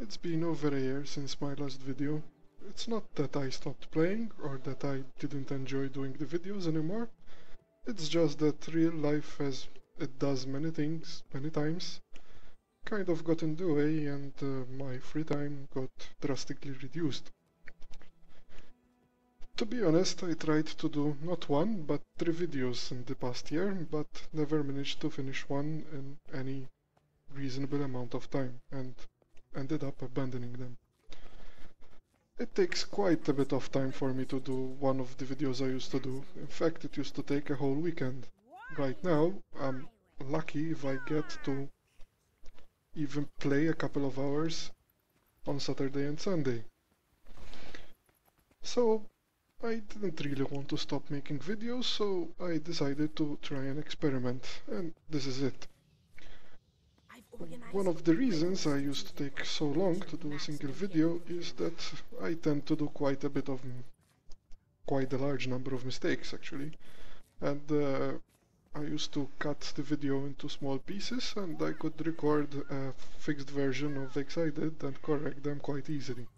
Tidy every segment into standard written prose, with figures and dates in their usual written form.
It's been over a year since my last video. It's not that I stopped playing or that I didn't enjoy doing the videos anymore. It's just that real life, as it does many things, many times, kind of got in the way, and my free time got drastically reduced. To be honest, I tried to do not one, but 3 videos in the past year, but never managed to finish one in any reasonable amount of time, and ended up abandoning them. It takes quite a bit of time for me to do one of the videos I used to do. In fact, it used to take a whole weekend. Right now, I'm lucky if I get to even play a couple of hours on Saturday and Sunday. So, I didn't really want to stop making videos, so I decided to try an experiment, and this is it. One of the reasons I used to take so long to do a single video is that I tend to do quite a large number of mistakes actually, and I used to cut the video into small pieces, and I could record a fixed version of things I did and correct them quite easily.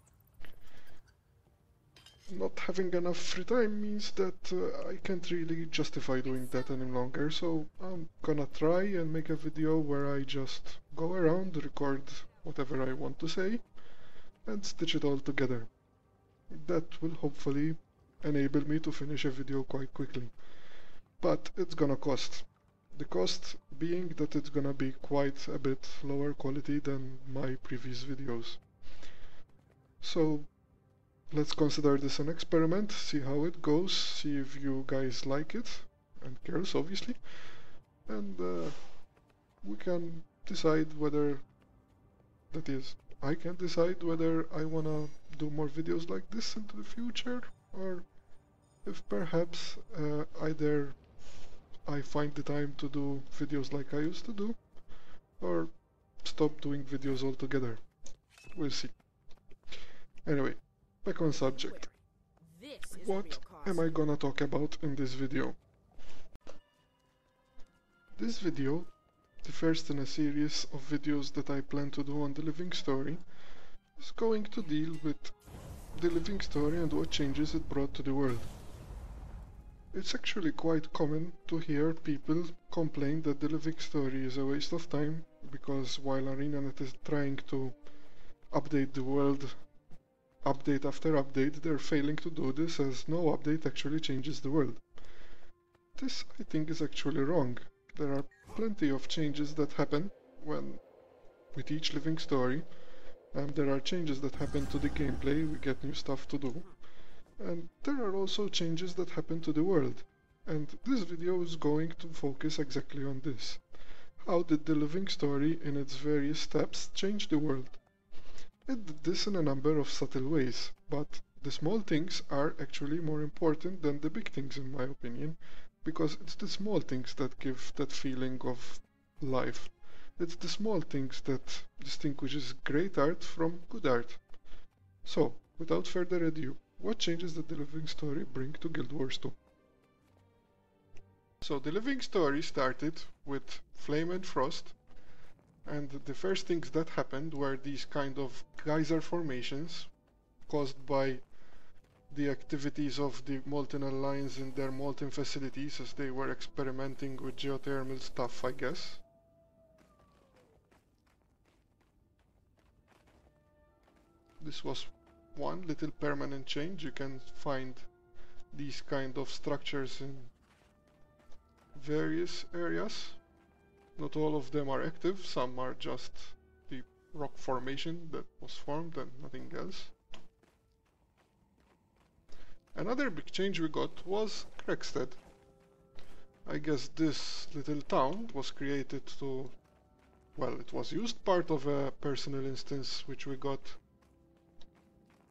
Not having enough free time means that I can't really justify doing that any longer, so I'm gonna try and make a video where I just go around, record whatever I want to say, and stitch it all together. That will hopefully enable me to finish a video quite quickly. But it's gonna cost. The cost being that it's gonna be quite a bit lower quality than my previous videos. So let's consider this an experiment, see how it goes, see if you guys like it, and girls obviously, and we can decide whether, that is, I can decide whether I wanna do more videos like this into the future, or if perhaps either I find the time to do videos like I used to do, or stop doing videos altogether. We'll see. Anyway, back on subject. What am I gonna talk about in this video? This video, the first in a series of videos that I plan to do on The Living Story, is going to deal with The Living Story and what changes it brought to the world. It's actually quite common to hear people complain that The Living Story is a waste of time, because while ArenaNet is trying to update the world update after update, they're failing to do this, as no update actually changes the world. This, I think, is actually wrong. There are plenty of changes that happen with each living story, and there are changes that happen to the gameplay, we get new stuff to do, and there are also changes that happen to the world, and this video is going to focus exactly on this. How did the living story in its various steps change the world? It did this in a number of subtle ways, but the small things are actually more important than the big things in my opinion, because it's the small things that give that feeling of life. It's the small things that distinguishes great art from good art. So, without further ado, what changes did the Living Story bring to Guild Wars 2? So the Living Story started with Flame and Frost, and the first things that happened were these kind of geyser formations caused by the activities of the Molten Alliance in their molten facilities, as they were experimenting with geothermal stuff, I guess. This was one little permanent change. You can find these kind of structures in various areas. Not all of them are active, some are just the rock formation that was formed and nothing else. Another big change we got was Krekstead. I guess this little town was created to, well, it was used part of a personal instance which we got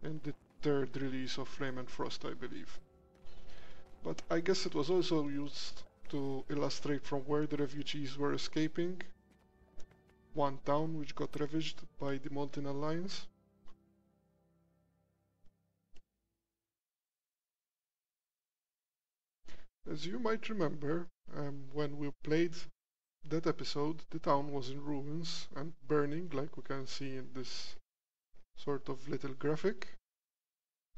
in the 3rd release of Flame and Frost, I believe. But I guess it was also used to illustrate from where the refugees were escaping. One town which got ravaged by the Molten Alliance. As you might remember, when we played that episode, the town was in ruins and burning, like we can see in this sort of little graphic.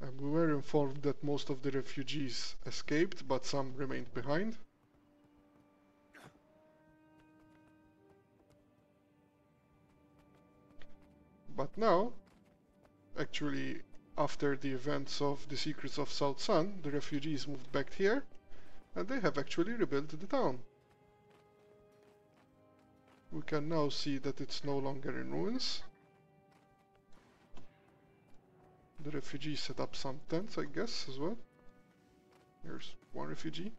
And we were informed that most of the refugees escaped, but some remained behind. But now, actually, after the events of the Secrets of South Sun, the refugees moved back here, and they have actually rebuilt the town. We can now see that it's no longer in ruins. The refugees set up some tents, I guess, as well. Here's one refugee.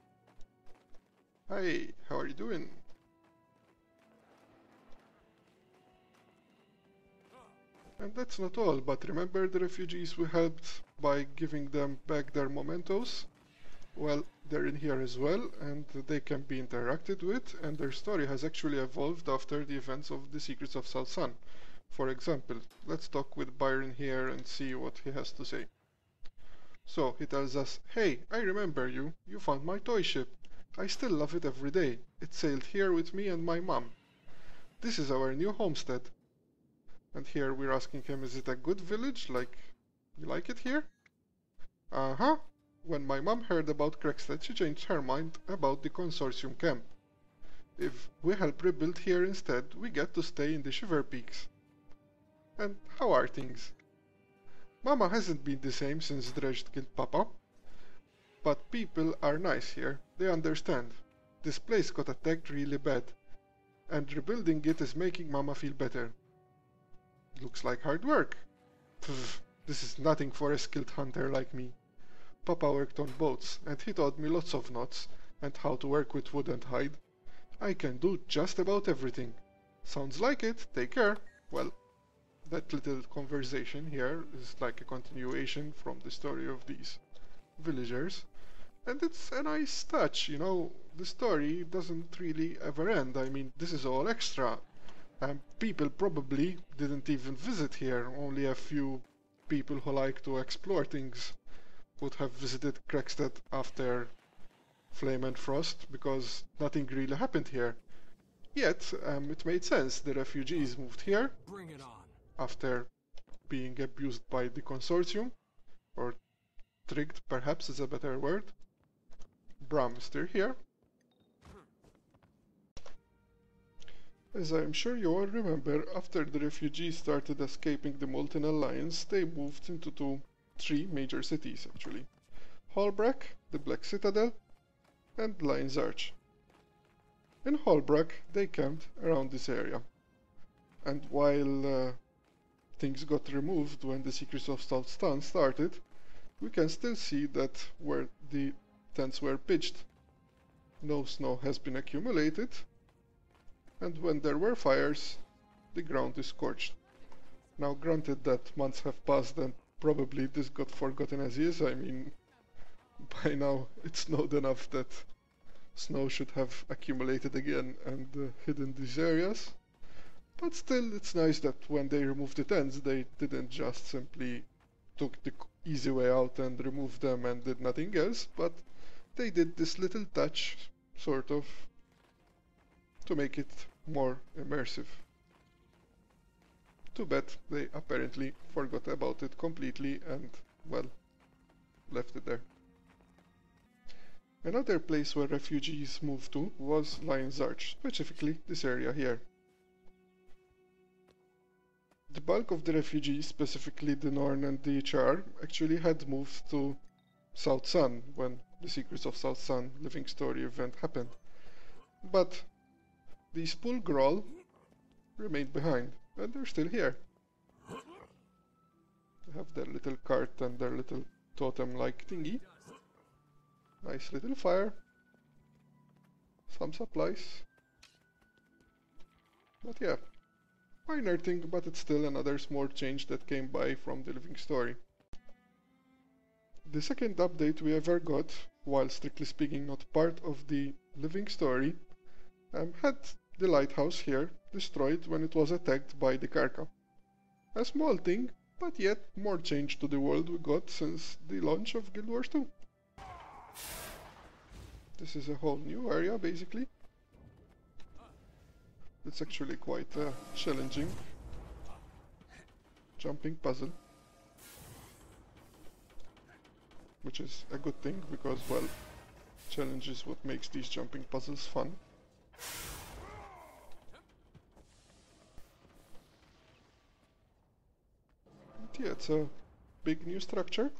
Hi, how are you doing? And that's not all, but remember the refugees we helped by giving them back their mementos? Well, they're in here as well, and they can be interacted with, and their story has actually evolved after the events of the Secrets of South Sun. For example, let's talk with Byron here and see what he has to say. So, he tells us, "Hey, I remember you. You found my toy ship. I still love it every day. It sailed here with me and my mom. This is our new homestead." And here we're asking him, is it a good village? Like, you like it here? Uh-huh. When my mom heard about Craigstead, she changed her mind about the consortium camp. If we help rebuild here instead, we get to stay in the Shiver Peaks. And how are things? Mama hasn't been the same since Dredge killed Papa. But people are nice here. They understand. This place got attacked really bad. And rebuilding it is making Mama feel better. Looks like hard work. Pfft, this is nothing for a skilled hunter like me. Papa worked on boats, and he taught me lots of knots, and how to work with wood and hide. I can do just about everything. Sounds like it, take care. Well, that little conversation here is like a continuation from the story of these villagers. And it's a nice touch, you know, the story doesn't really ever end. I mean, this is all extra. And people probably didn't even visit here. Only a few people who like to explore things would have visited Craigstead after Flame and Frost, because nothing really happened here. Yet, it made sense. The refugees moved here after being abused by the consortium, or tricked perhaps is a better word. Bram is still here. As I am sure you all remember, after the refugees started escaping the Molten Alliance, they moved into three major cities actually. Hallbrack, the Black Citadel, and Lion's Arch. In Hallbrack, they camped around this area. And while things got removed when the Secrets of South Sun started, we can still see that where the tents were pitched, no snow has been accumulated, and when there were fires, the ground is scorched. Now granted that months have passed and probably this got forgotten as is. I mean, by now it's snowed enough that snow should have accumulated again and hidden these areas. But still, it's nice that when they removed the tents, they didn't just simply took the easy way out and removed them and did nothing else, but they did this little touch, sort of, to make it more immersive. Too bad they apparently forgot about it completely and, well, left it there. Another place where refugees moved to was Lion's Arch, specifically this area here. The bulk of the refugees, specifically the Norn and the Char, actually had moved to South Sun when the Secrets of South Sun Living Story event happened. But the Spulgrol remained behind, and they're still here. They have their little cart and their little totem-like thingy. Nice little fire. Some supplies. But yeah, minor thing, but it's still another small change that came by from the Living Story. The second update we ever got, while strictly speaking not part of the Living Story, had the lighthouse here destroyed when it was attacked by the Karka. A small thing, but yet more change to the world we got since the launch of Guild Wars 2. This is a whole new area, basically. It's actually quite challenging jumping puzzle, which is a good thing because, well, challenge is what makes these jumping puzzles fun. And yeah, it's a big new structure.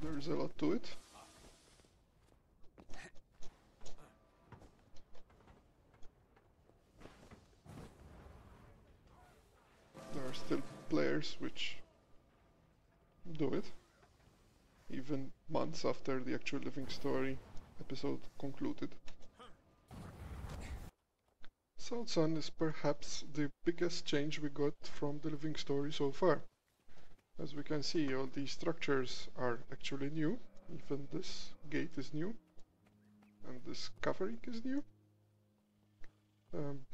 There's a lot to it. There are still players which do it, even months after the actual Living Story episode concluded. South Sun is perhaps the biggest change we got from the Living Story so far. As we can see, all these structures are actually new. Even this gate is new, and this covering is new.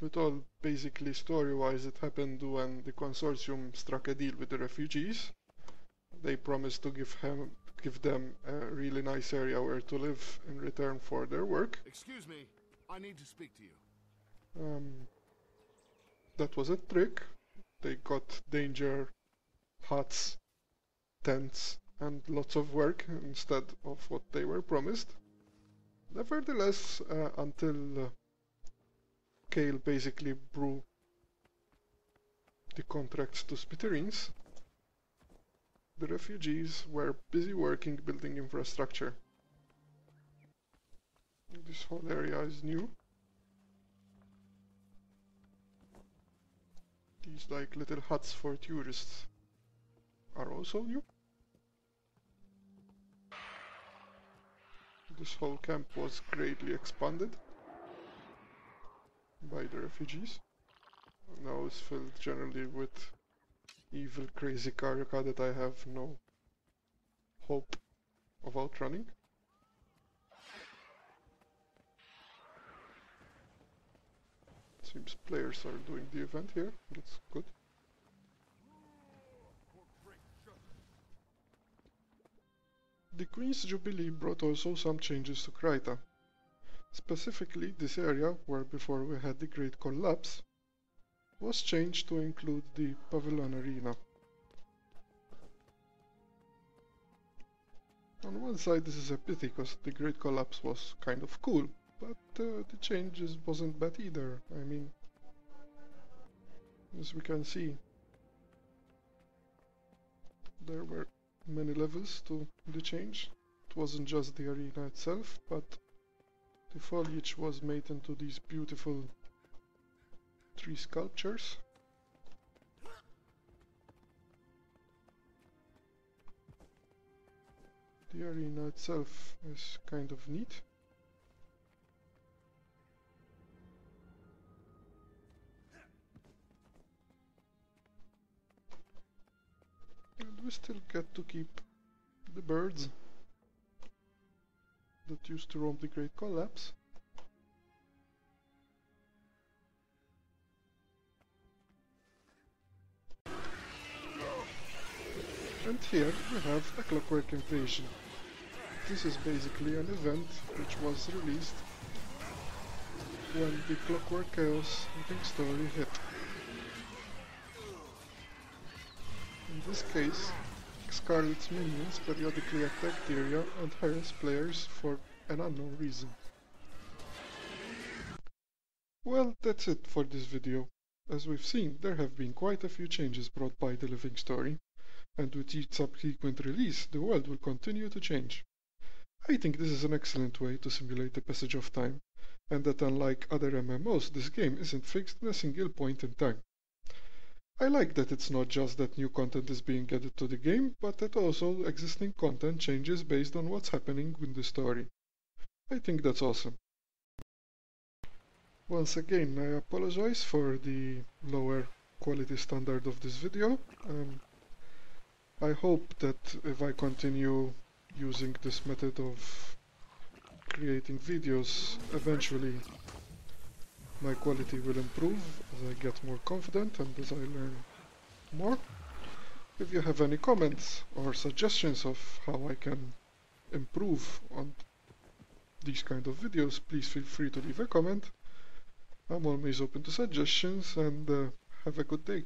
But all basically story-wise it happened when the consortium struck a deal with the refugees. They promised to give them a really nice area where to live in return for their work. Excuse me, I need to speak to you. That was a trick. They got danger, huts, tents, and lots of work instead of what they were promised. Nevertheless, until Kale basically blew the contracts to smithereens, the refugees were busy working building infrastructure. This whole area is new. These like little huts for tourists are also new. This whole camp was greatly expanded by the refugees. Now it's filled generally with evil, crazy Karaka that I have no hope of outrunning. Seems players are doing the event here, that's good. The Queen's Jubilee brought also some changes to Secreta. Specifically, this area, where before we had the Great Collapse, was changed to include the Pavilion Arena. On one side this is a pity, because the Great Collapse was kind of cool, but the changes wasn't bad either. I mean, as we can see, there were many levels to the change. It wasn't just the arena itself, but the foliage was made into these beautiful tree sculptures. The arena itself is kind of neat. And we still get to keep the birds that used to roam the Great Collapse. And here we have a Clockwork Invasion. This is basically an event which was released when the Clockwork Chaos Living Story hit. In this case, Scarlet's minions periodically attack the area and harass players for an unknown reason. Well, that's it for this video. As we've seen, there have been quite a few changes brought by the Living Story, and with each subsequent release, the world will continue to change. I think this is an excellent way to simulate the passage of time, and that unlike other MMOs, this game isn't fixed in a single point in time. I like that it's not just that new content is being added to the game, but that also existing content changes based on what's happening in the story. I think that's awesome. Once again, I apologize for the lower quality standard of this video. I hope that if I continue using this method of creating videos, eventually my quality will improve as I get more confident and as I learn more. If you have any comments or suggestions of how I can improve on these kind of videos, please feel free to leave a comment. I'm always open to suggestions, and have a good day.